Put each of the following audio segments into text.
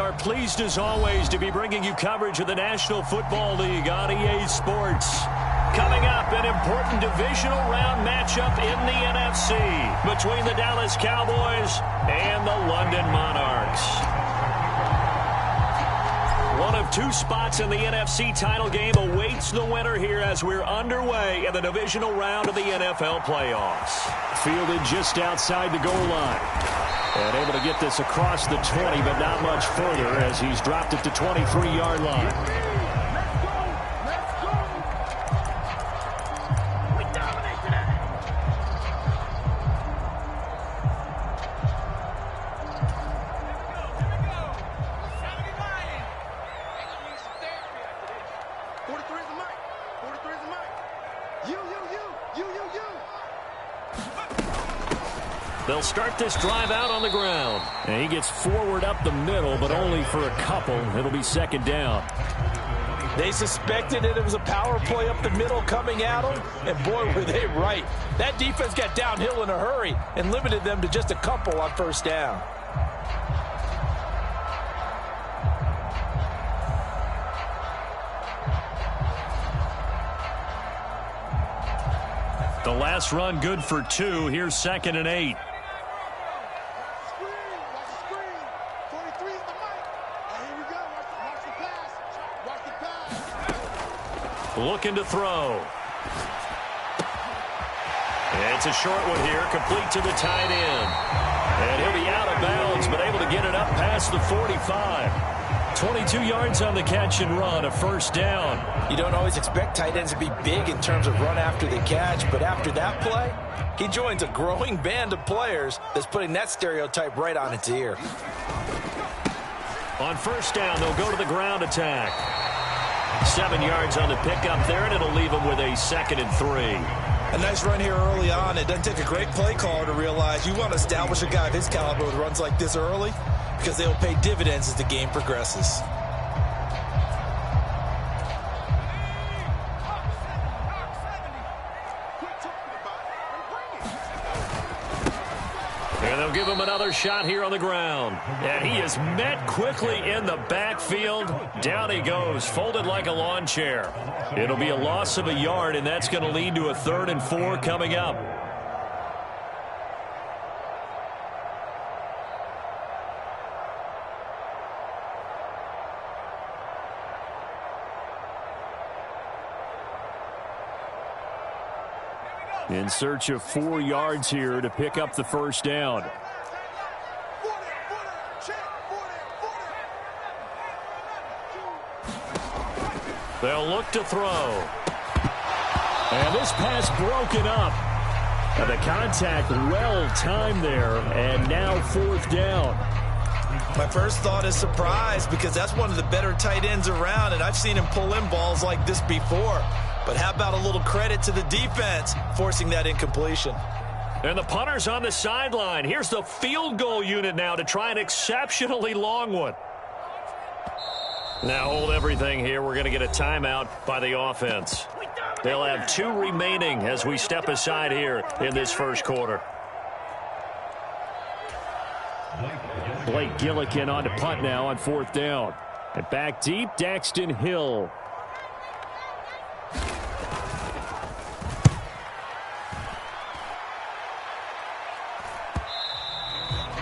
are pleased as always to be bringing you coverage of the National Football League on EA Sports. Coming up, an important divisional round matchup in the NFC between the Dallas Cowboys and the London Monarchs. One of two spots in the NFC title game awaits the winner here as we're underway in the divisional round of the NFL playoffs. Fielded just outside the goal line. And able to get this across the 20, but not much further as he's dropped it to 23-yard line. They'll start this drive out on the ground. And he gets forward up the middle, but only for a couple. It'll be second down. They suspected it was a power play up the middle coming at them, and boy, were they right. That defense got downhill in a hurry and limited them to just a couple on first down. The last run good for 2. Here's 2nd and 8. Looking to throw. It's a short one here, complete to the tight end. And he'll be out of bounds, but able to get it up past the 45. 22 yards on the catch and run, a first down. You don't always expect tight ends to be big in terms of run after the catch, but after that play, he joins a growing band of players that's putting that stereotype right on its ear. On first down, they'll go to the ground attack. 7 yards on the pickup there, and it'll leave them with a 2nd and 3. A nice run here early on. It doesn't take a great play caller to realize you want to establish a guy of his caliber with runs like this early because they'll pay dividends as the game progresses. And they'll give him another shot here on the ground. And he is met quickly in the backfield. Down he goes, folded like a lawn chair. It'll be a loss of a yard, and that's going to lead to a 3rd and 4 coming up. In search of 4 yards here to pick up the first down. They'll look to throw. And this pass broken up. And the contact well timed there, and now 4th down. My first thought is surprise because that's one of the better tight ends around, and I've seen him pull in balls like this before. But how about a little credit to the defense forcing that incompletion? And the punter's on the sideline. Here's the field goal unit now to try an exceptionally long one. Now hold everything here. We're going to get a timeout by the offense. They'll have 2 remaining as we step aside here in this first quarter. Blake Gillikin on to punt now on 4th down. And back deep, Daxton Hill.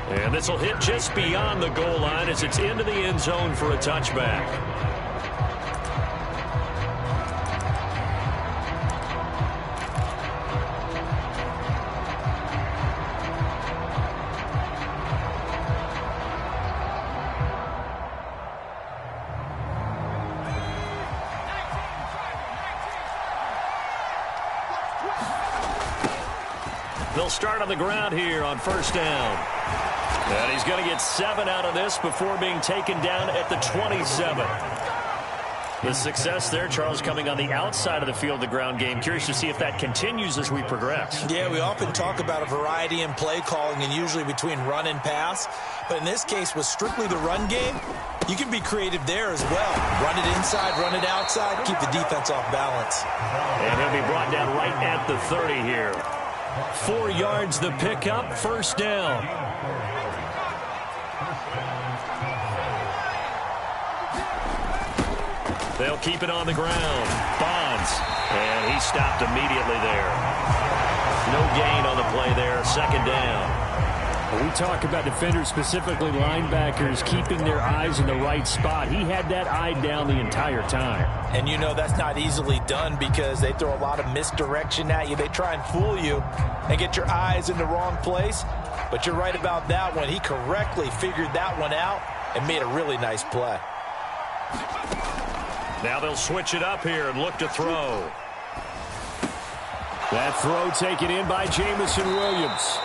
And this will hit just beyond the goal line as it's into the end zone for a touchback. They'll start on the ground here on first down. And he's going to get 7 out of this before being taken down at the 27. The success there, Charles, coming on the outside of the field, the ground game. Curious to see if that continues as we progress. Yeah, we often talk about a variety in play calling and usually between run and pass. But in this case, with strictly the run game, you can be creative there as well. Run it inside, run it outside, keep the defense off balance. And he'll be brought down right at the 30 here. 4 yards the pickup, first down. They'll keep it on the ground. Bonds. And he stopped immediately there. No gain on the play there. Second down. We talk about defenders, specifically linebackers, keeping their eyes in the right spot. He had that eye down the entire time. And you know that's not easily done because they throw a lot of misdirection at you. They try and fool you and get your eyes in the wrong place. But you're right about that one. He correctly figured that one out and made a really nice play. Now they'll switch it up here and look to throw. That throw taken in by Jamison Williams.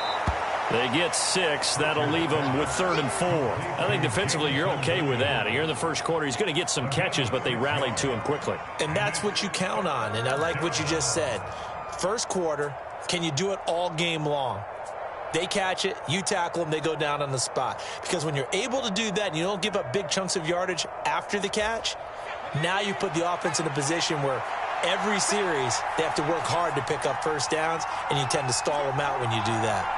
They get 6. That'll leave them with 3rd and 4. I think defensively you're okay with that. Here in the first quarter, he's going to get some catches, but they rallied to him quickly. And that's what you count on, and I like what you just said. First quarter, can you do it all game long? They catch it, you tackle them, they go down on the spot. Because when you're able to do that and you don't give up big chunks of yardage after the catch, now you put the offense in a position where every series they have to work hard to pick up first downs, and you tend to stall them out when you do that.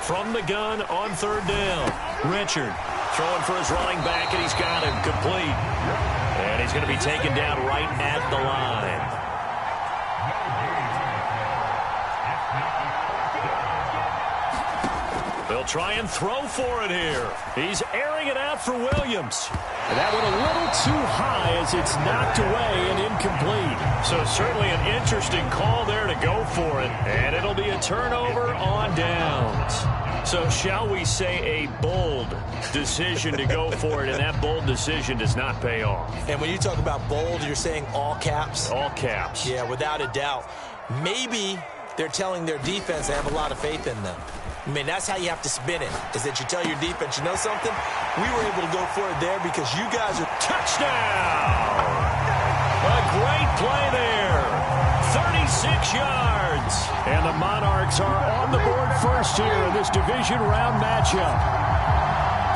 From the gun on 3rd down. Richard throwing for his running back, and he's got him complete. And he's going to be taken down right at the line. They'll try and throw for it here. He's airing it out for Williams. And that went a little too high as it's knocked away and incomplete. So certainly an interesting call there to go for it. And it'll be a turnover on downs. So shall we say a bold decision to go for it, and that bold decision does not pay off. And when you talk about bold, you're saying all caps? All caps. Yeah, without a doubt. Maybe they're telling their defense they have a lot of faith in them. I mean, that's how you have to spin it, is that you tell your defense, you know something? We were able to go for it there because you guys are... Touchdown! A great play there. 36 yards. And the Monarchs are on the board first here in this division round matchup.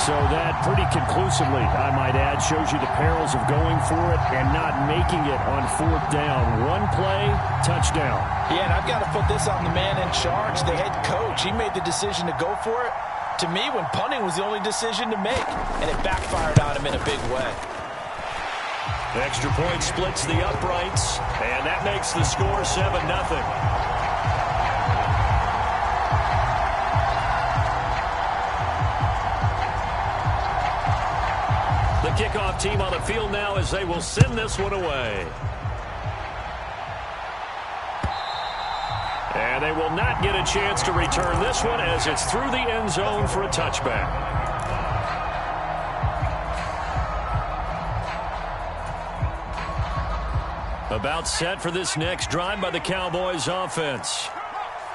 So that pretty conclusively, I might add, shows you the perils of going for it and not making it on 4th down. One play, touchdown. Yeah, and I've got to put this on the man in charge, the head coach. He made the decision to go for it. To me, when punting was the only decision to make, and it backfired on him in a big way. The extra point splits the uprights, and that makes the score 7-0. The kickoff team on the field now as they will send this one away. And they will not get a chance to return this one as it's through the end zone for a touchback. About set for this next drive by the Cowboys offense.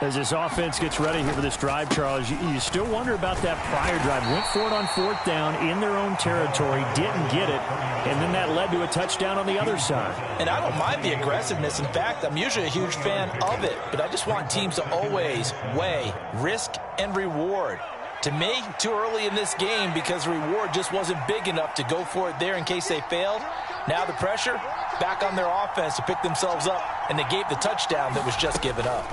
As this offense gets ready here for this drive, Charles, you still wonder about that prior drive. Went for it on 4th down in their own territory, didn't get it, and then that led to a touchdown on the other side. And I don't mind the aggressiveness. In fact, I'm usually a huge fan of it, but I just want teams to always weigh risk and reward. To me, too early in this game because the reward just wasn't big enough to go for it there in case they failed. Now the pressure back on their offense to pick themselves up, and they gave the touchdown that was just given up.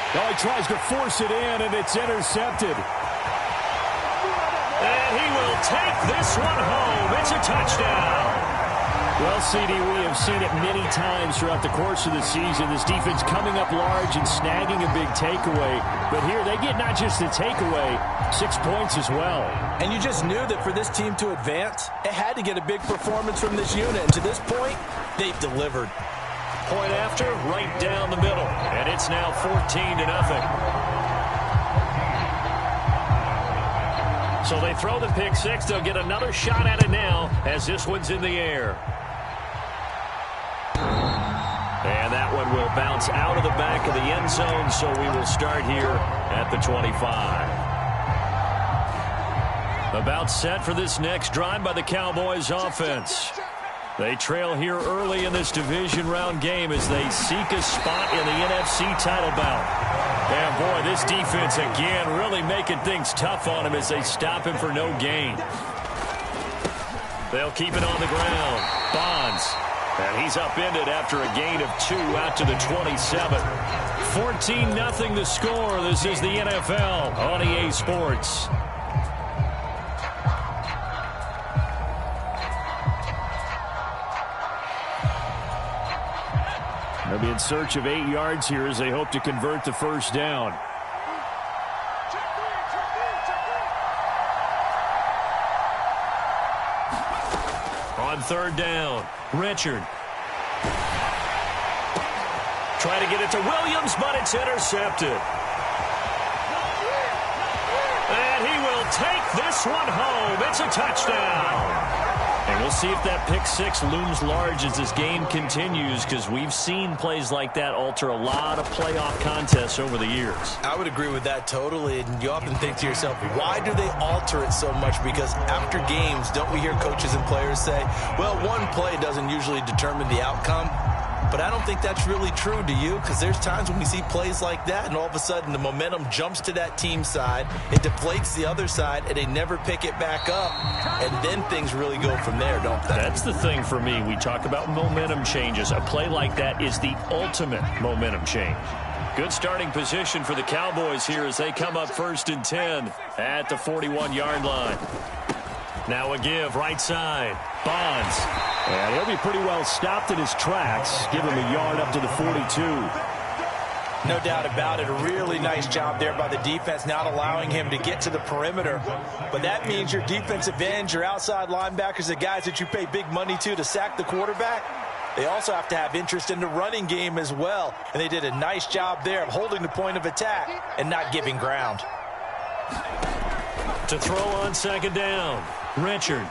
Oh, he tries to force it in, and it's intercepted. And he will take this one home. It's a touchdown. Well, CD, we have seen it many times throughout the course of the season. This defense coming up large and snagging a big takeaway. But here they get not just the takeaway, 6 points as well. And you just knew that for this team to advance, it had to get a big performance from this unit. And to this point, they've delivered. Point after, right down the middle. And it's now 14-0. So they throw the pick six. They'll get another shot at it now as this one's in the air. And that one will bounce out of the back of the end zone, so we will start here at the 25. About set for this next drive by the Cowboys offense. They trail here early in this division round game as they seek a spot in the NFC title bout. And boy, this defense again really making things tough on him as they stop him for no gain. They'll keep it on the ground. Bonds. And he's upended after a gain of 2 out to the 27. 14-0 the score. This is the NFL on EA Sports. They'll be in search of 8 yards here as they hope to convert the first down. On third down, Richard. Trying to get it to Williams, but it's intercepted. And he will take this one home. It's a touchdown. And we'll see if that pick six looms large as this game continues, because we've seen plays like that alter a lot of playoff contests over the years. I would agree with that totally. And you often think to yourself, why do they alter it so much? Because after games, don't we hear coaches and players say, well, one play doesn't usually determine the outcome? But I don't think that's really true, do you? Because there's times when we see plays like that, and all of a sudden the momentum jumps to that team side, it deflates the other side, and they never pick it back up, and then things really go from there, don't they? That's the thing for me. We talk about momentum changes. A play like that is the ultimate momentum change. Good starting position for the Cowboys here as they come up 1st and 10 at the 41-yard line. Now a give, right side. Bonds. And he'll be pretty well stopped in his tracks. Give him a yard up to the 42. No doubt about it. A really nice job there by the defense, not allowing him to get to the perimeter. But that means your defensive ends, your outside linebackers, the guys that you pay big money to sack the quarterback, they also have to have interest in the running game as well. And they did a nice job there of holding the point of attack and not giving ground. To throw on 2nd down, Richard.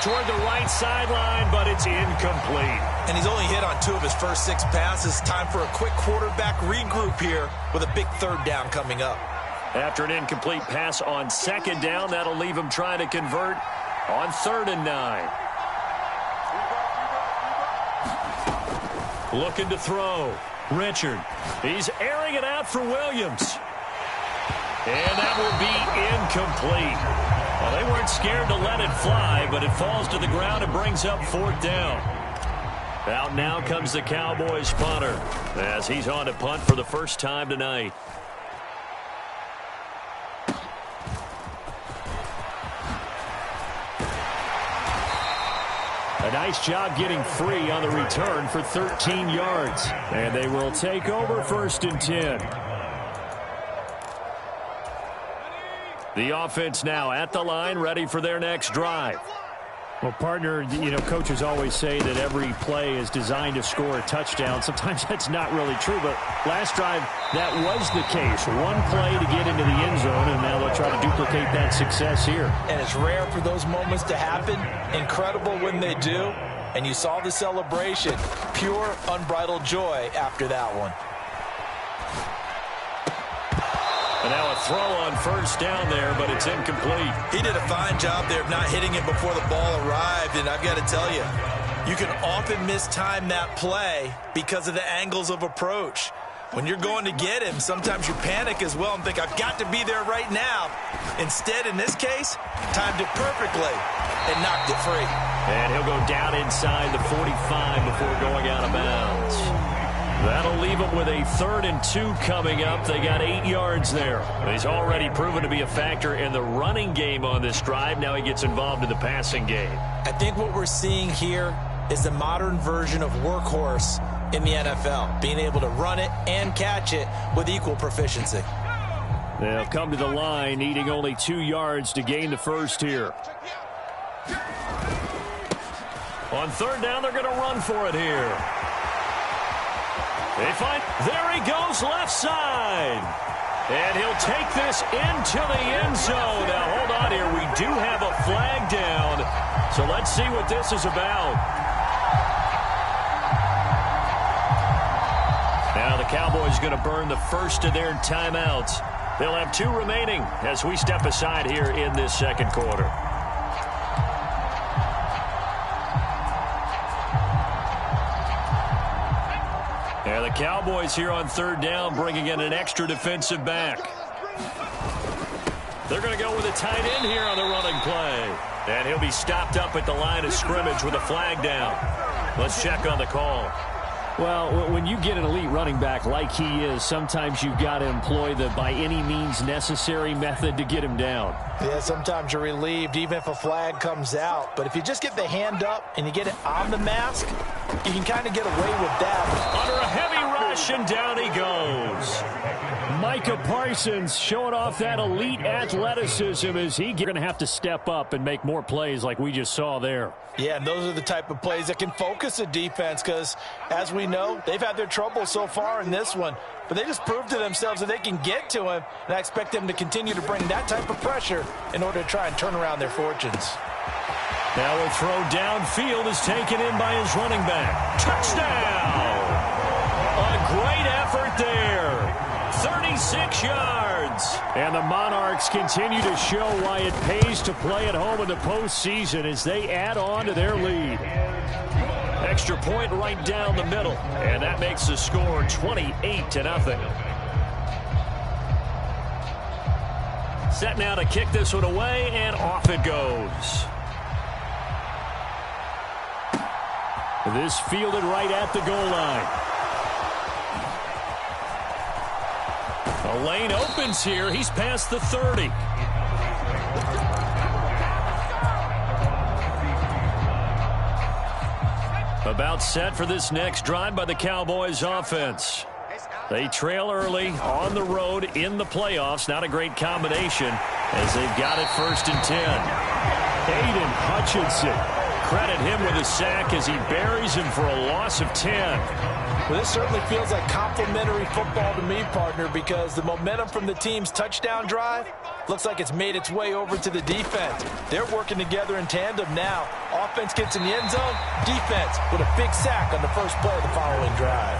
Toward the right sideline, but it's incomplete. And he's only hit on 2 of his first 6 passes. Time for a quick quarterback regroup here with a big 3rd down coming up. After an incomplete pass on 2nd down, that'll leave him trying to convert on 3rd and 9. Looking to throw. Richard. He's airing it out for Williams. And that will be incomplete. Well, they weren't scared to let it fly, but it falls to the ground and brings up 4th down. Out now comes the Cowboys punter as he's on to punt for the first time tonight. A nice job getting free on the return for 13 yards. And they will take over 1st and 10. The offense now at the line, ready for their next drive. Well, partner, you know, coaches always say that every play is designed to score a touchdown. Sometimes that's not really true, but last drive, that was the case. One play to get into the end zone, and now they'll try to duplicate that success here. And it's rare for those moments to happen. Incredible when they do. And you saw the celebration. Pure, unbridled joy after that one. And now a throw on 1st down there, but it's incomplete. He did a fine job there of not hitting it before the ball arrived, and I've got to tell you, you can often mistime that play because of the angles of approach. When you're going to get him, sometimes you panic as well and think, I've got to be there right now. Instead, in this case, timed it perfectly and knocked it free. And he'll go down inside the 45 before going out of bounds. That'll leave him with a 3rd and 2 coming up. They got 8 yards there. He's already proven to be a factor in the running game on this drive. Now he gets involved in the passing game. I think what we're seeing here is the modern version of workhorse in the NFL, being able to run it and catch it with equal proficiency. They'll come to the line, needing only 2 yards to gain the first here. On 3rd down, they're going to run for it here. There he goes, left side. And he'll take this into the end zone. Now, hold on here. We do have a flag down. So let's see what this is about. Now the Cowboys going to burn the first of their timeouts. They'll have 2 remaining as we step aside here in this 2nd quarter. Yeah, the Cowboys here on 3rd down bringing in an extra defensive back. They're going to go with a tight end here on the running play. And he'll be stopped up at the line of scrimmage with a flag down. Let's check on the call. Well, when you get an elite running back like he is, sometimes you've got to employ the by any means necessary method to get him down. Yeah, sometimes you're relieved even if a flag comes out. But if you just get the hand up and you get it on the mask, you can kind of get away with that. Under a heavy rush, and down he goes. Micah Parsons showing off that elite athleticism as he's going to have to step up and make more plays like we just saw there. Yeah, and those are the type of plays that can focus a defense because, as we know, they've had their trouble so far in this one. But they just proved to themselves that they can get to him, and I expect them to continue to bring that type of pressure in order to try and turn around their fortunes. Now a throw downfield is taken in by his running back. Touchdown! A great effort there. 36 yards. And the Monarchs continue to show why it pays to play at home in the postseason as they add on to their lead. Extra point right down the middle. And that makes the score 28-0. Set now to kick this one away, and off it goes. This fielded right at the goal line. The lane opens here. He's past the 30. About set for this next drive by the Cowboys offense. They trail early on the road in the playoffs. Not a great combination as they've got it 1st and 10. Aiden Hutchinson. Credit him with a sack as he buries him for a loss of 10. Well, this certainly feels like complimentary football to me, partner, because the momentum from the team's touchdown drive looks like it's made its way over to the defense. They're working together in tandem now. Offense gets in the end zone. Defense with a big sack on the first play of the following drive.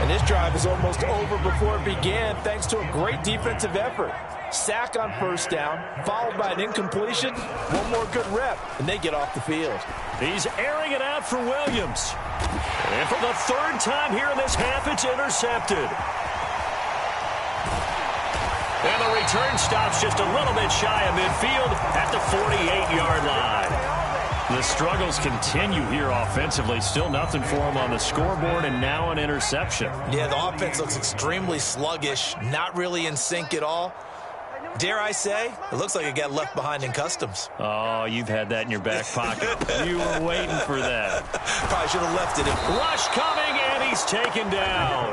And this drive is almost over before it began thanks to a great defensive effort. Sack on 1st down, followed by an incompletion. One more good rep, and they get off the field. He's airing it out for Williams. And for the 3rd time here in this half, it's intercepted. And the return stops just a little bit shy of midfield at the 48-yard line. The struggles continue here offensively. Still nothing for him on the scoreboard, and now an interception. Yeah, the offense looks extremely sluggish, not really in sync at all. Dare I say, it looks like it got left behind in customs. Oh, you've had that in your back pocket. You were waiting for that. Probably should have left it. Rush coming, and he's taken down.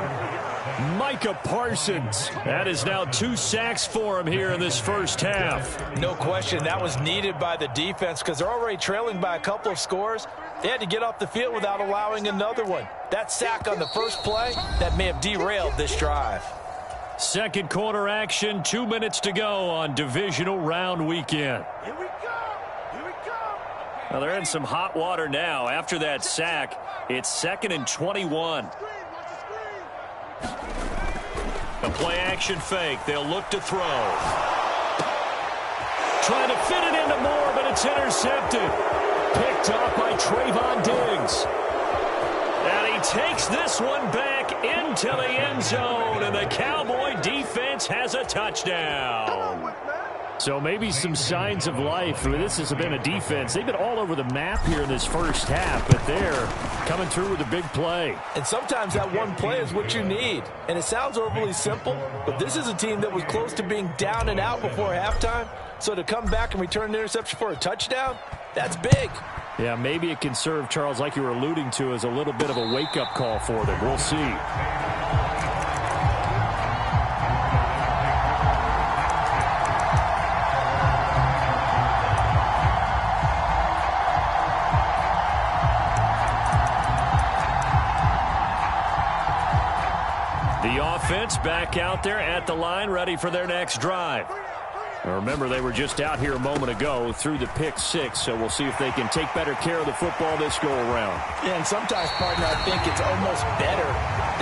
Micah Parsons. That is now 2 sacks for him here in this first half. No question, that was needed by the defense because they're already trailing by a couple of scores. They had to get off the field without allowing another one. That sack on the first play, that may have derailed this drive. Second quarter action, 2 minutes to go on divisional round weekend. Here we go. Here we go. Well, they're in some hot water now. After that sack, it's 2nd and 21. A play-action fake. They'll look to throw. Trying to fit it into Moore, but it's intercepted. Picked up by Trayvon Diggs. And he takes this one back into the end zone, and the Cowboy defense has a touchdown. So maybe some signs of life. This has been a defense. They've been all over the map here in this first half, but they're coming through with a big play. And sometimes that one play is what you need. And it sounds overly simple, but this is a team that was close to being down and out before halftime. So to come back and return an interception for a touchdown, that's big. Yeah, maybe it can serve, Charles, like you were alluding to, as a little bit of a wake-up call for them. We'll see. The offense back out there at the line, ready for their next drive. Now remember, they were just out here a moment ago through the pick 6, so we'll see if they can take better care of the football this go-around. Yeah, and sometimes, partner, I think it's almost better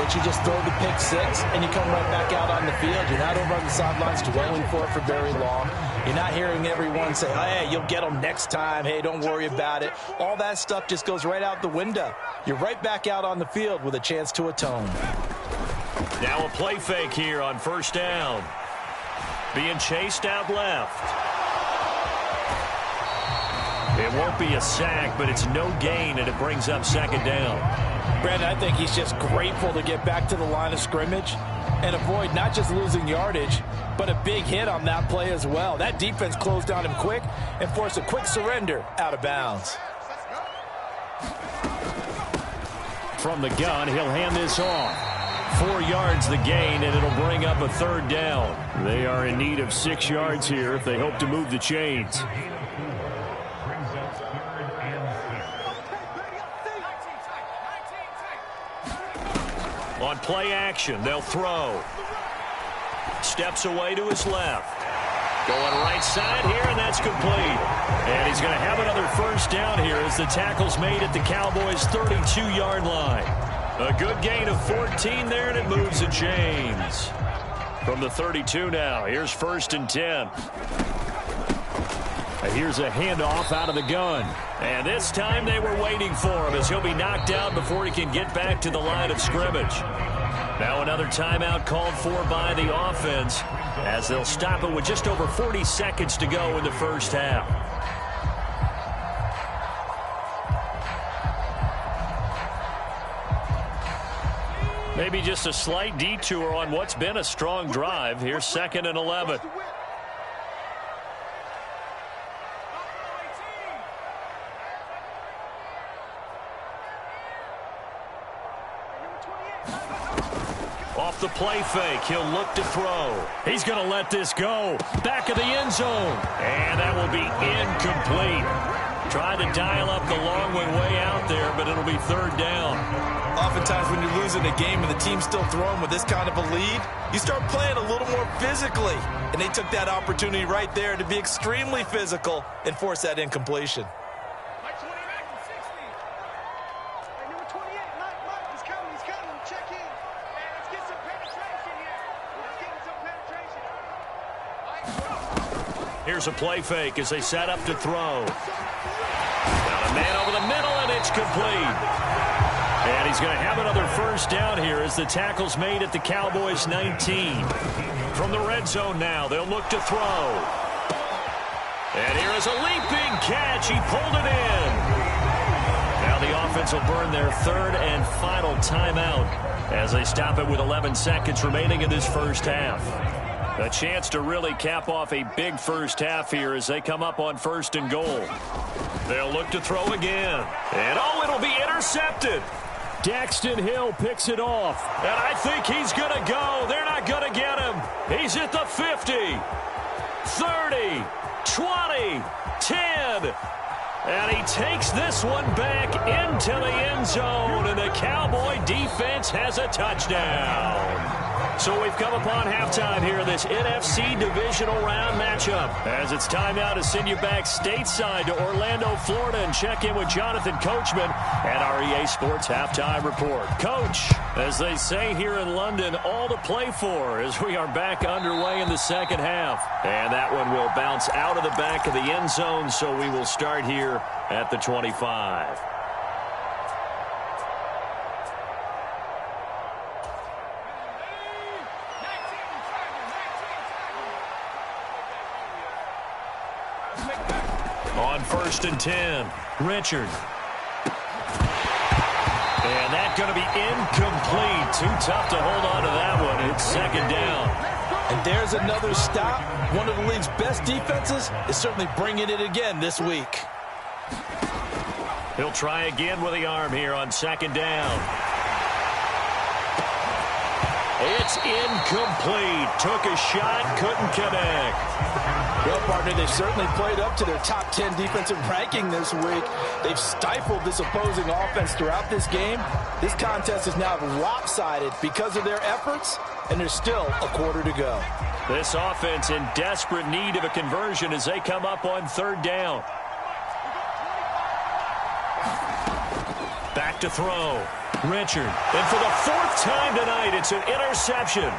that you just throw the pick 6 and you come right back out on the field. You're not over on the sidelines dwelling for it for very long. You're not hearing everyone say, hey, you'll get them next time. Hey, don't worry about it. All that stuff just goes right out the window. You're right back out on the field with a chance to atone. Now a play fake here on 1st down. Being chased out left. It won't be a sack, but it's no gain, and it brings up second down. Brandon, I think he's just grateful to get back to the line of scrimmage and avoid not just losing yardage, but a big hit on that play as well. That defense closed down him quick and forced a quick surrender out of bounds. From the gun, he'll hand this off. 4 yards the gain, and it'll bring up a third down. They are in need of 6 yards here if they hope to move the chains. On play action, they'll throw. Steps away to his left. Going right side here, and that's complete. And he's going to have another first down here as the tackle's made at the Cowboys' 32-yard line. A good gain of 14 there, and it moves the chains. From the 32 now, here's 1st and 10. Here's a handoff out of the gun. And this time they were waiting for him as he'll be knocked down before he can get back to the line of scrimmage. Now another timeout called for by the offense as they'll stop it with just over 40 seconds to go in the first half. Maybe just a slight detour on what's been a strong drive. Here's 2nd and 11. Off the play fake, he'll look to throw. He's going to let this go. Back of the end zone. And that will be incomplete. Tried to dial up the long way out there, but it'll be 3rd down. Oftentimes when you're losing a game and the team's still throwing with this kind of a lead, you start playing a little more physically. And they took that opportunity right there to be extremely physical and force that incompletion. Here's a play fake as they set up to throw. Got a man over the middle, and it's complete. And he's going to have another first down here as the tackle's made at the Cowboys' 19. From the red zone now, they'll look to throw. And here is a leaping catch. He pulled it in. Now the offense will burn their 3rd and final timeout as they stop it with 11 seconds remaining in this first half. A chance to really cap off a big first half here as they come up on 1st and goal. They'll look to throw again. And, oh, it'll be intercepted. Daxton Hill picks it off. And I think he's going to go. They're not going to get him. He's at the 50, 30, 20, 10. And he takes this one back into the end zone. And the Cowboy defense has a touchdown. So we've come upon halftime here in this NFC divisional round matchup. As it's time now to send you back stateside to Orlando, Florida, and check in with Jonathan Coachman at our EA Sports Halftime Report. Coach, as they say here in London, all to play for as we are back underway in the second half. And that one will bounce out of the back of the end zone, so we will start here at the 25. On 1st and 10, Richard. And that's going to be incomplete. Too tough to hold on to that one. It's 2nd down. And there's another stop. One of the league's best defenses is certainly bringing it again this week. He'll try again with the arm here on 2nd down. It's incomplete. Took a shot, couldn't connect. Well, partner, they've certainly played up to their top 10 defensive ranking this week. They've stifled this opposing offense throughout this game. This contest is now lopsided because of their efforts, and there's still a quarter to go. This offense in desperate need of a conversion as they come up on 3rd down. Back to throw. Richard. And for the 4th time tonight, it's an interception.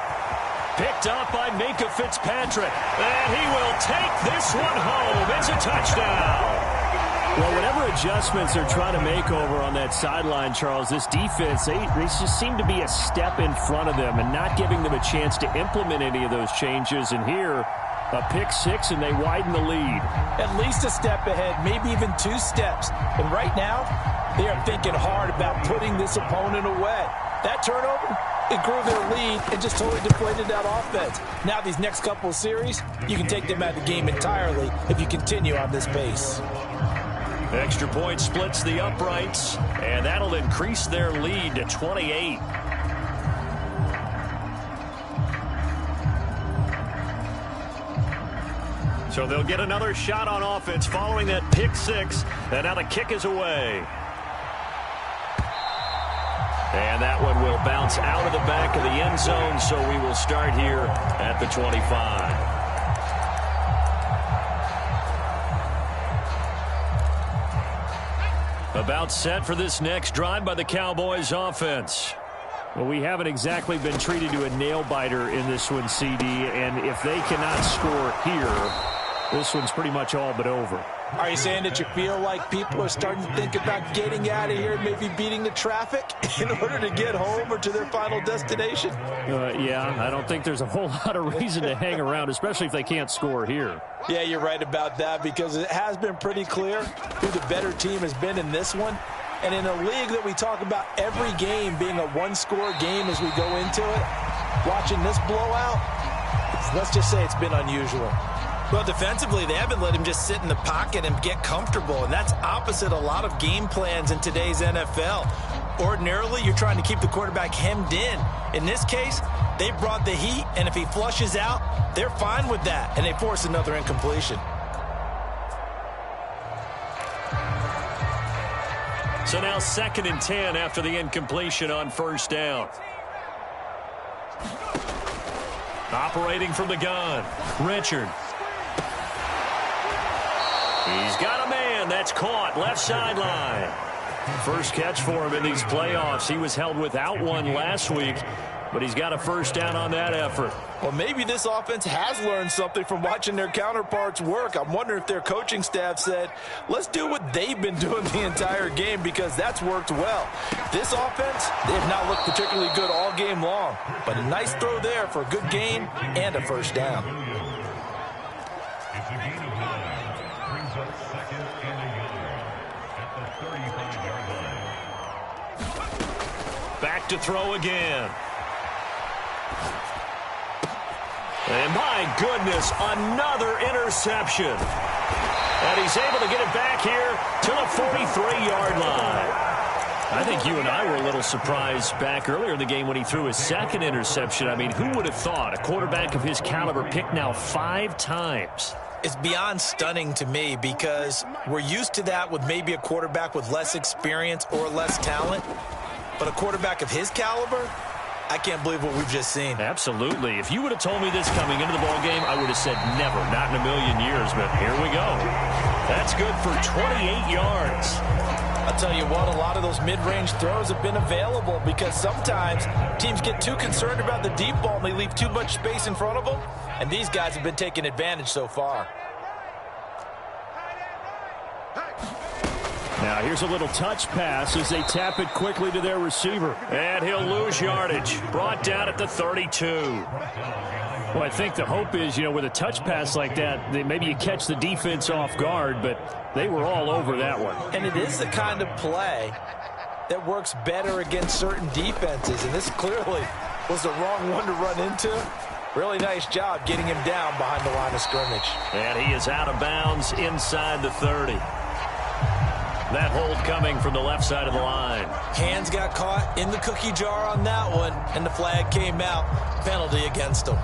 Picked up by Minkah Fitzpatrick. And he will take this one home. It's a touchdown. Well, whatever adjustments they're trying to make over on that sideline, Charles, this defense, they just seem to be a step in front of them and not giving them a chance to implement any of those changes. And here, a pick six, and they widen the lead. At least a step ahead, maybe even 2 steps. And right now, they are thinking hard about putting this opponent away. That turnover, it grew their lead and just totally deflated that offense. Now these next couple of series, you can take them out of the game entirely if you continue on this pace. Extra point splits the uprights, and that'll increase their lead to 28. So they'll get another shot on offense following that pick six, and now the kick is away. And that one will bounce out of the back of the end zone, so we will start here at the 25. About set for this next drive by the Cowboys offense. Well, we haven't exactly been treated to a nail-biter in this one, CD, and if they cannot score here, this one's pretty much all but over. Are you saying that you feel like people are starting to think about getting out of here and maybe beating the traffic in order to get home or to their final destination? Yeah, I don't think there's a whole lot of reason to hang around, especially if they can't score here. Yeah, you're right about that, because it has been pretty clear who the better team has been in this one. And in a league that we talk about every game being a one-score game as we go into it, watching this blowout, let's just say it's been unusual. Well, defensively, they haven't let him just sit in the pocket and get comfortable, and that's opposite a lot of game plans in today's NFL. Ordinarily, you're trying to keep the quarterback hemmed in. In this case, they brought the heat, and if he flushes out, they're fine with that, and they force another incompletion. So now 2nd and 10 after the incompletion on first down. Operating from the gun, Richard. He's got a man. That's caught. Left sideline. First catch for him in these playoffs. He was held without one last week, but he's got a first down on that effort. Well, maybe this offense has learned something from watching their counterparts work. I'm wondering if their coaching staff said, let's do what they've been doing the entire game, because that's worked well. This offense, they have not looked particularly good all game long, but a nice throw there for a good gain and a first down. Back to throw again. And my goodness, another interception. And he's able to get it back here to the 43-yard line. I think you and I were a little surprised back earlier in the game when he threw his 2nd interception. I mean, who would have thought a quarterback of his caliber picked now 5 times? It's beyond stunning to me, because we're used to that with maybe a quarterback with less experience or less talent. But a quarterback of his caliber, I can't believe what we've just seen. Absolutely. If you would have told me this coming into the ballgame, I would have said never, not in a million years. But here we go. That's good for 28 yards. I'll tell you what, a lot of those mid-range throws have been available, because sometimes teams get too concerned about the deep ball and they leave too much space in front of them. And these guys have been taking advantage so far. Now here's a little touch pass as they tap it quickly to their receiver. And he'll lose yardage. Brought down at the 32. Well, I think the hope is, with a touch pass like that, maybe you catch the defense off guard, but they were all over that one. And it is the kind of play that works better against certain defenses, and this clearly was the wrong one to run into. Really nice job getting him down behind the line of scrimmage. And he is out of bounds inside the 30. That hold coming from the left side of the line. Hands got caught in the cookie jar on that one, and the flag came out. Penalty against them.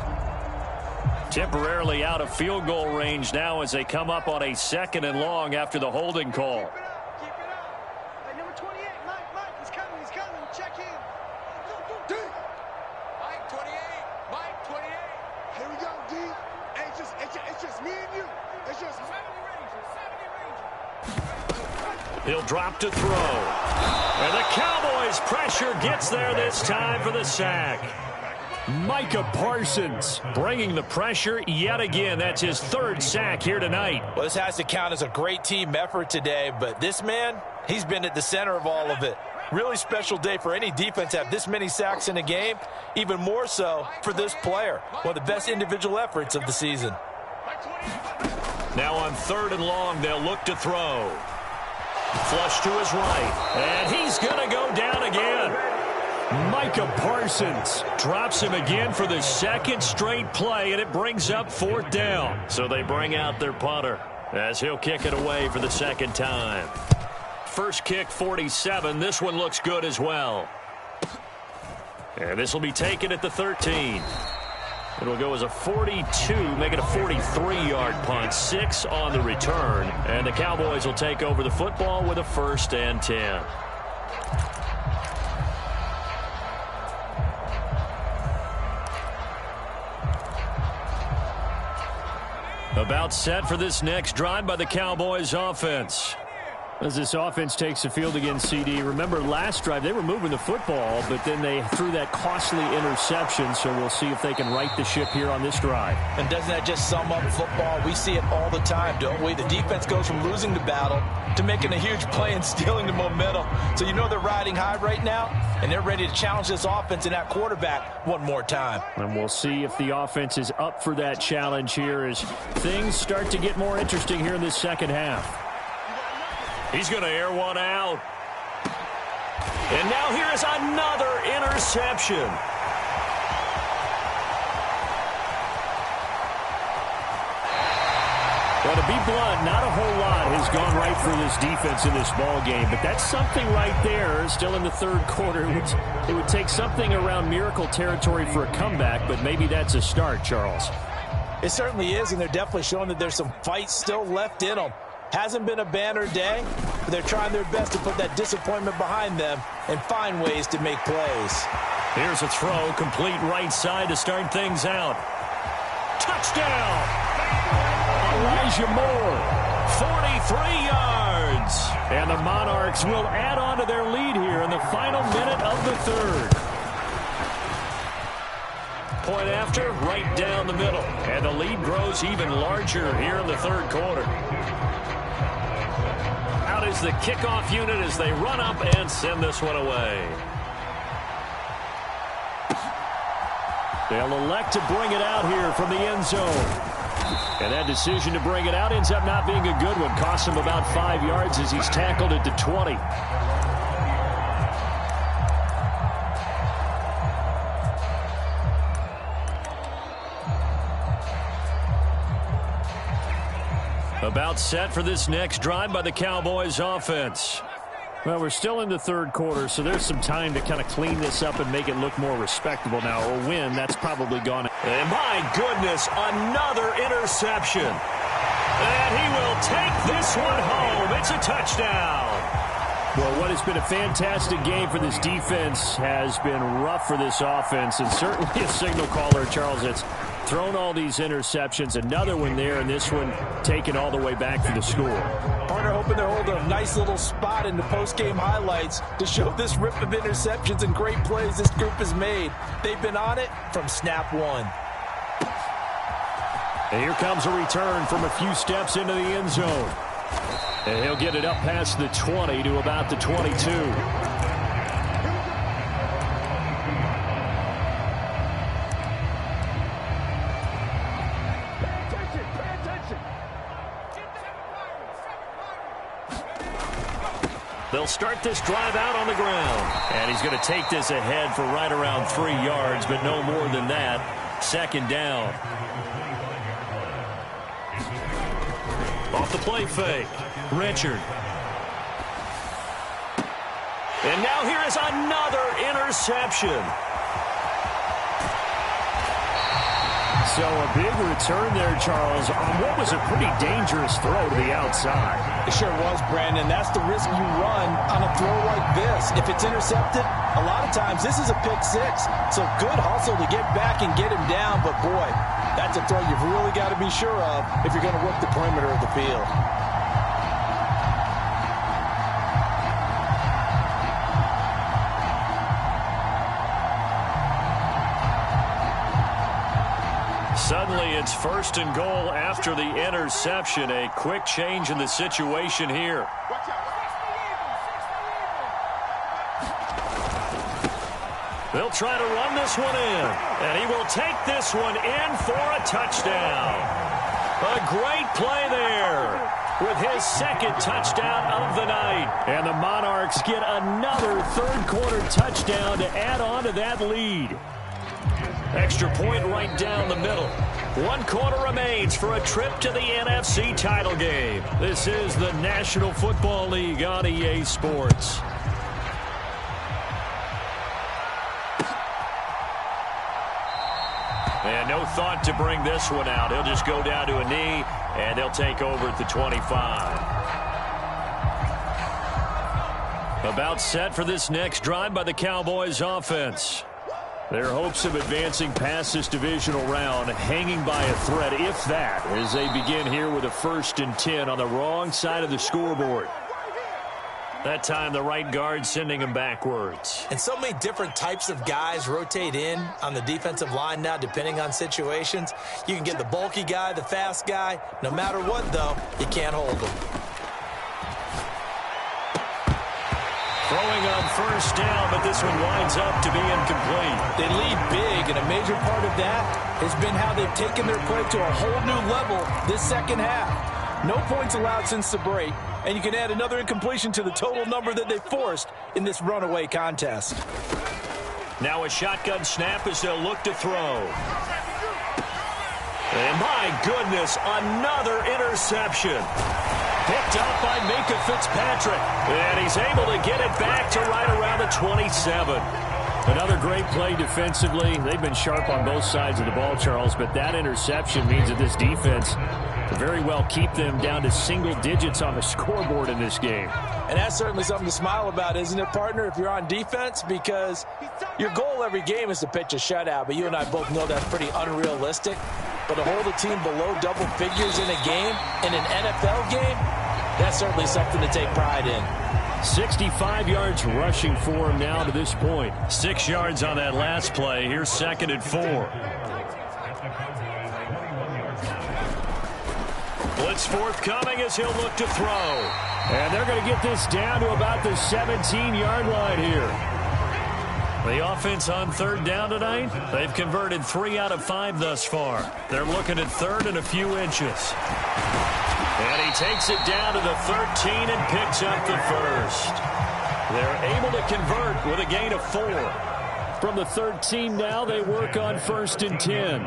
Temporarily out of field goal range now as they come up on a 2nd and long after the holding call. Keep it up. Hey, number 28, Mike, he's coming. Check in. D. Mike 28, Mike 28. Here we go, D. Hey, it's just me and you. It's just 70 Rangers. He'll drop to throw. And the Cowboys pressure gets there this time for the sack. Micah Parsons bringing the pressure yet again. That's his third sack here tonight. Well, this has to count as a great team effort today, but this man, he's been at the center of all of it. Really special day for any defense to have this many sacks in a game, even more so for this player. One of the best individual efforts of the season. Now on 3rd and long, they'll look to throw. Flush to his right, and he's going to go down again. Micah Parsons drops him again for the second straight play, and it brings up 4th down. So they bring out their punter as he'll kick it away for the second time. First kick, 47. This one looks good as well. And this will be taken at the 13. It'll go as a 42, make it a 43-yard punt. 6 on the return. And the Cowboys will take over the football with a 1st and 10. About set for this next drive by the Cowboys offense. As this offense takes the field against CD, remember last drive they were moving the football, but then they threw that costly interception, so we'll see if they can right the ship here on this drive. And doesn't that just sum up football? We see it all the time, don't we? The defense goes from losing the battle to making a huge play and stealing the momentum. So you know they're riding high right now, and they're ready to challenge this offense and that quarterback one more time. And we'll see if the offense is up for that challenge here as things start to get more interesting here in this second half. He's going to air one out. And now here is another interception. Well, to be blunt, not a whole lot has gone right for this defense in this ball game, but that's something right there. Still in the 3rd quarter, it would take something around miracle territory for a comeback, but maybe that's a start, Charles. It certainly is, and they're definitely showing that there's some fight still left in them. Hasn't been a banner day, but they're trying their best to put that disappointment behind them and find ways to make plays. Here's a throw, complete right side to start things out. Touchdown! Elijah Moore, 43 yards. and the Monarchs will add on to their lead here in the final minute of the 3rd. Point after, right down the middle. And the lead grows even larger here in the 3rd quarter. Out is the kickoff unit as they run up and send this one away. They'll elect to bring it out here from the end zone. And that decision to bring it out ends up not being a good one. Costs him about 5 yards as he's tackled at the 20. About set for this next drive by the Cowboys offense. Well, we're still in the 3rd quarter, so there's some time to kind of clean this up and make it look more respectable now. A win, that's probably gone. And my goodness, another interception. And he will take this one home. It's a touchdown. Well, what has been a fantastic game for this defense has been rough for this offense, and certainly a signal caller, Charles, that's thrown all these interceptions. Another one there, and this one taken all the way back for the score. Partner hoping to hold a nice little spot in the post-game highlights to show this rip of interceptions and great plays this group has made. They've been on it from snap one. And here comes a return from a few steps into the end zone. And he'll get it up past the 20 to about the 22. They'll start this drive out on the ground. And he's going to take this ahead for right around 3 yards, but no more than that. 2nd down. Off the play fake. Richard. And now here is another interception. So a big return there, Charles, on what was a pretty dangerous throw to the outside. It sure was, Brandon. That's the risk you run on a throw like this. If it's intercepted, a lot of times this is a pick six. So good hustle to get back and get him down. But, boy, that's a throw you've really got to be sure of if you're going to work the perimeter of the field. Suddenly it's 1st and goal after the interception. A quick change in the situation here. They'll try to run this one in, and he will take this one in for a touchdown. A great play there with his 2nd touchdown of the night. And the Monarchs get another third-quarter touchdown to add on to that lead. Extra point right down the middle. 1 quarter remains for a trip to the NFC title game. This is the National Football League on EA Sports. And no thought to bring this one out. He'll just go down to a knee, and they'll take over at the 25. About set for this next drive by the Cowboys offense. Their hopes of advancing past this divisional round hanging by a thread, if that, as they begin here with a 1st and 10 on the wrong side of the scoreboard. That time the right guard sending him backwards. And so many different types of guys rotate in on the defensive line now depending on situations. You can get the bulky guy, the fast guy. No matter what, though, you can't hold them. Throwing on 1st down, but this one winds up to be incomplete. They lead big, and a major part of that has been how they've taken their play to a whole new level this 2nd half. No points allowed since the break, and you can add another incompletion to the total number that they forced in this runaway contest. Now a shotgun snap as they'll look to throw. And my goodness, another interception. Picked up by Minkah Fitzpatrick. And he's able to get it back to right around the 27. Another great play defensively. They've been sharp on both sides of the ball, Charles, but that interception means that this defense can very well keep them down to single digits on the scoreboard in this game. And that's certainly something to smile about, isn't it, partner, if you're on defense? Because your goal every game is to pitch a shutout, but you and I both know that's pretty unrealistic. But to hold a team below double figures in a game, in an NFL game, that's certainly something to take pride in. 65 yards rushing for him now to this point. 6 yards on that last play. Here's 2nd and 4. Blitz forthcoming as he'll look to throw. And they're going to get this down to about the 17-yard line here. The offense on 3rd down tonight, they've converted 3 out of 5 thus far. They're looking at 3rd and a few inches. And he takes it down to the 13 and picks up the 1st. They're able to convert with a gain of 4. From the 13 now, they work on 1st and 10.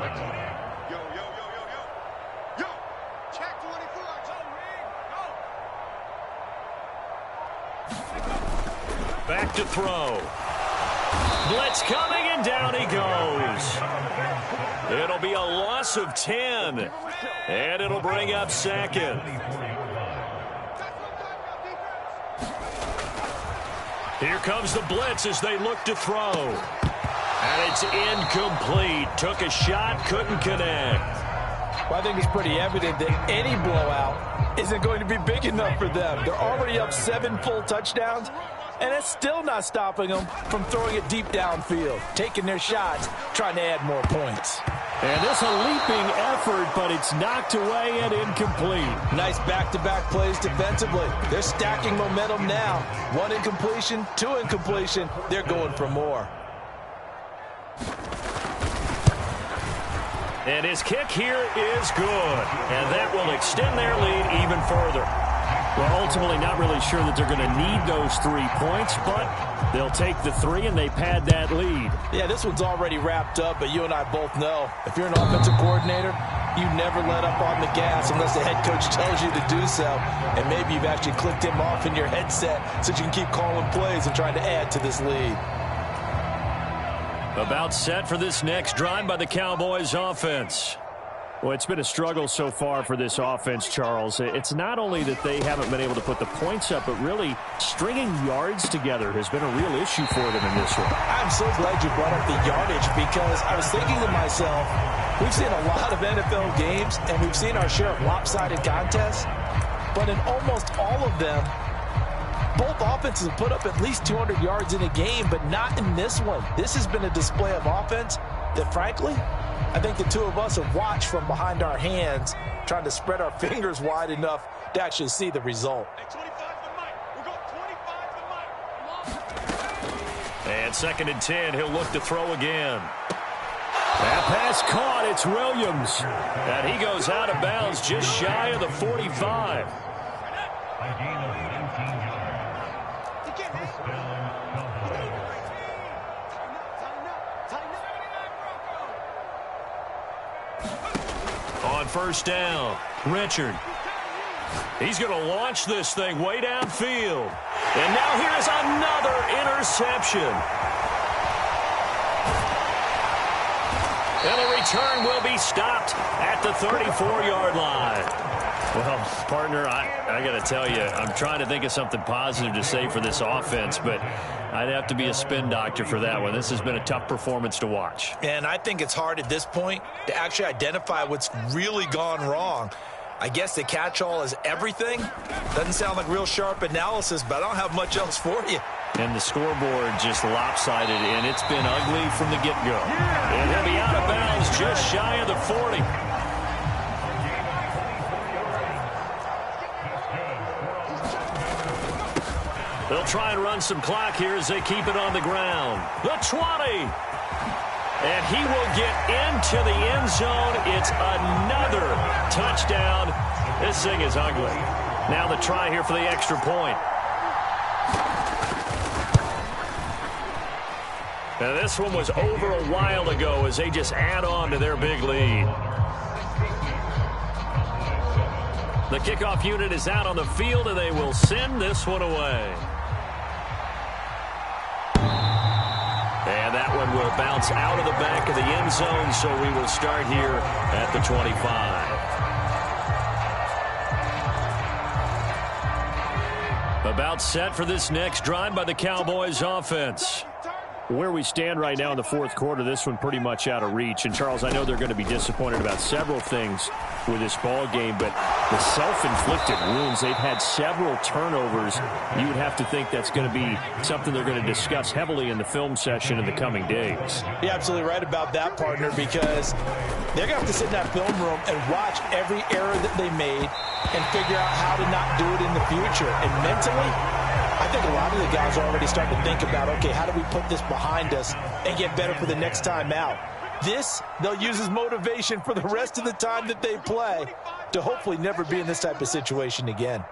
Back to throw. Blitz coming, and down he goes. It'll be a loss of 10, and it'll bring up 2nd. Here comes the blitz as they look to throw. And it's incomplete. Took a shot, couldn't connect. Well, I think it's pretty evident that any blowout isn't going to be big enough for them. They're already up 7 full touchdowns, and it's still not stopping them from throwing it deep downfield, taking their shots, trying to add more points. And this a leaping effort, but it's knocked away and incomplete. Nice back-to-back plays defensively. They're stacking momentum now. 1 incompletion, 2 incompletion. They're going for more. And his kick here is good. And that will extend their lead even further. Well, ultimately not really sure that they're going to need those 3 points, but they'll take the 3 and they pad that lead. Yeah, this one's already wrapped up, but you and I both know if you're an offensive coordinator, you never let up on the gas unless the head coach tells you to do so. And maybe you've actually clicked him off in your headset so you can keep calling plays and trying to add to this lead. About set for this next drive by the Cowboys offense. Well, it's been a struggle so far for this offense, Charles. It's not only that they haven't been able to put the points up, but really stringing yards together has been a real issue for them in this one. I'm so glad you brought up the yardage because I was thinking to myself, we've seen a lot of NFL games and we've seen our share of lopsided contests, but in almost all of them, both offenses have put up at least 200 yards in a game, but not in this one. This has been a display of offense that, frankly, I think the two of us have watched from behind our hands, trying to spread our fingers wide enough to actually see the result. And 2nd and 10, he'll look to throw again. That pass caught, it's Williams. And he goes out of bounds just shy of the 45. On 1st down, Richard. He's going to launch this thing way downfield. And now here's another interception. And the return will be stopped at the 34-yard line. Well, partner, I got to tell you, I'm trying to think of something positive to say for this offense, but I'd have to be a spin doctor for that one. This has been a tough performance to watch. And I think it's hard at this point to actually identify what's really gone wrong. I guess the catch-all is everything. Doesn't sound like real sharp analysis, but I don't have much else for you. And the scoreboard just lopsided, and it's been ugly from the get-go. And he'll be out of bounds just shy of the 40. They'll try and run some clock here as they keep it on the ground. The 20. And he will get into the end zone. It's another touchdown. This thing is ugly. Now the try here for the extra point. Now this one was over a while ago as they just add on to their big lead. The kickoff unit is out on the field, and they will send this one away. And that one will bounce out of the back of the end zone, so we will start here at the 25. About set for this next drive by the Cowboys offense. Where we stand right now in the 4th quarter, this one pretty much out of reach. And, Charles, I know they're going to be disappointed about several things with this ball game, but the self-inflicted wounds, they've had several turnovers. You would have to think that's going to be something they're going to discuss heavily in the film session in the coming days. You're absolutely right about that, partner, because they're going to have to sit in that film room and watch every error that they made and figure out how to not do it in the future. And mentally, I think a lot of the guys are already starting to think about, okay, how do we put this behind us and get better for the next time out? This, they'll use as motivation for the rest of the time that they play to hopefully never be in this type of situation again.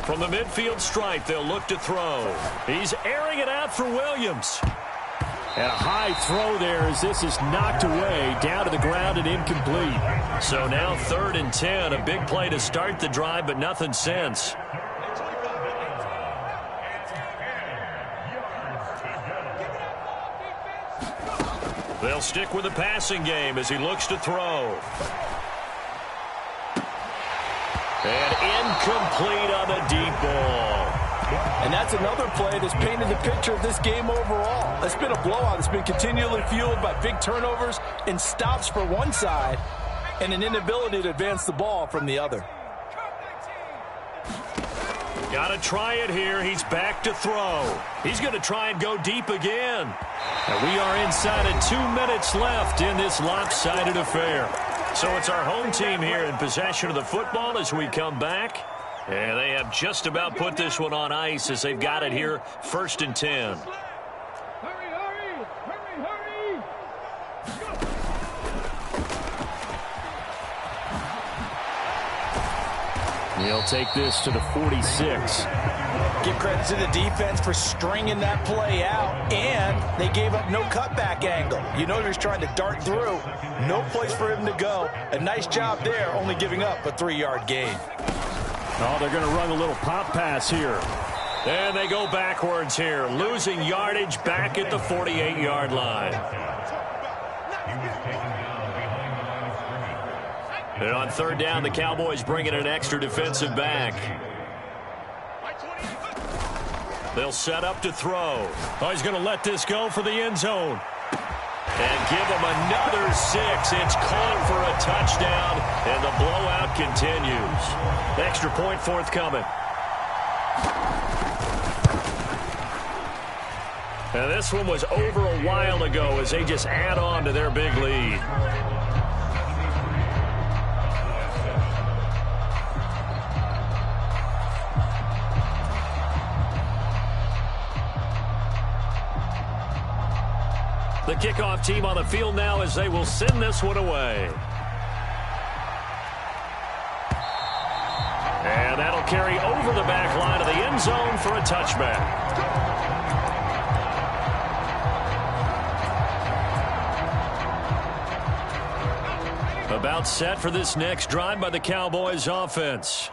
From the midfield stripe, they'll look to throw. He's airing it out for Williams. And a high throw there as this is knocked away, down to the ground and incomplete. So now 3rd and 10, a big play to start the drive, but nothing since. They'll stick with the passing game as he looks to throw. And incomplete on the deep ball. And that's another play that's painted the picture of this game overall. It's been a blowout. It's been continually fueled by big turnovers and stops for one side and an inability to advance the ball from the other. Got to try it here. He's back to throw. He's going to try and go deep again. And we are inside of 2 minutes left in this lopsided affair. So it's our home team here in possession of the football as we come back. And they have just about put this one on ice as they've got it here, 1st and 10. He'll take this to the 46. Give credit to the defense for stringing that play out, and they gave up no cutback angle. You know he was trying to dart through. No place for him to go. A nice job there, only giving up a 3-yard gain. Oh, they're going to run a little pop pass here. And they go backwards here, losing yardage back at the 48-yard line. And on 3rd down, the Cowboys bring in an extra defensive back. They'll set up to throw. Oh, he's going to let this go for the end zone. And give him another 6. It's caught for a touchdown, and the blowout continues. Extra point forthcoming. And this one was over a while ago as they just add on to their big lead. The kickoff team on the field now as they will send this one away. And that'll carry over the back line of the end zone for a touchback. About set for this next drive by the Cowboys offense.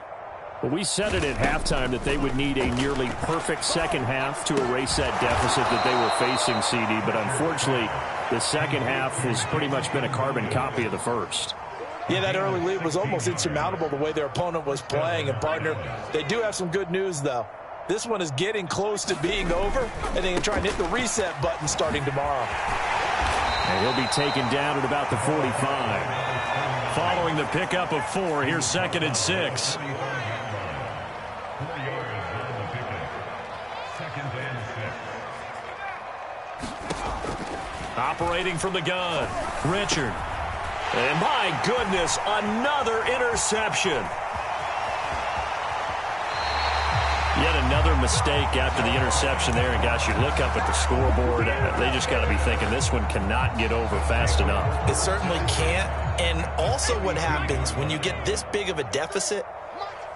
Well, we said it at halftime that they would need a nearly perfect second half to erase that deficit that they were facing, CD. But unfortunately, the second half has pretty much been a carbon copy of the first. Yeah, that early lead was almost insurmountable the way their opponent was playing. And, partner, they do have some good news, though. This one is getting close to being over, and they can try and hit the reset button starting tomorrow. And he'll be taken down at about the 45. Following the pickup of 4, here's 2nd and 6. Operating from the gun, Richard. And my goodness, another interception. Yet another mistake after the interception there. And, gosh, you look up at the scoreboard, they just got to be thinking this one cannot get over fast enough. It certainly can't. And also what happens when you get this big of a deficit,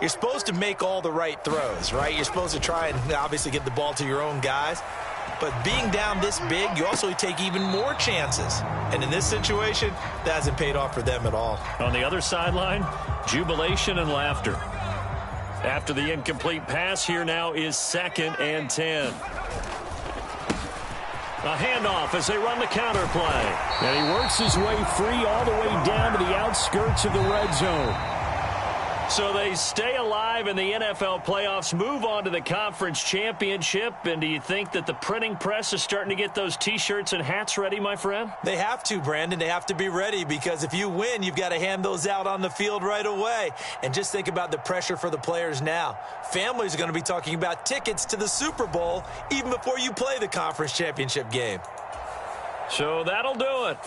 you're supposed to make all the right throws, right? You're supposed to try and obviously get the ball to your own guys. But being down this big, you also take even more chances. And in this situation, that hasn't paid off for them at all. On the other sideline, jubilation and laughter. After the incomplete pass, here now is 2nd and 10. A handoff as they run the counter play. And he works his way free all the way down to the outskirts of the red zone. So they stay alive in the NFL playoffs, move on to the conference championship. And do you think that the printing press is starting to get those T-shirts and hats ready, my friend? They have to, Brandon. They have to be ready because if you win, you've got to hand those out on the field right away. And just think about the pressure for the players now. Families are going to be talking about tickets to the Super Bowl even before you play the conference championship game. So that'll do it.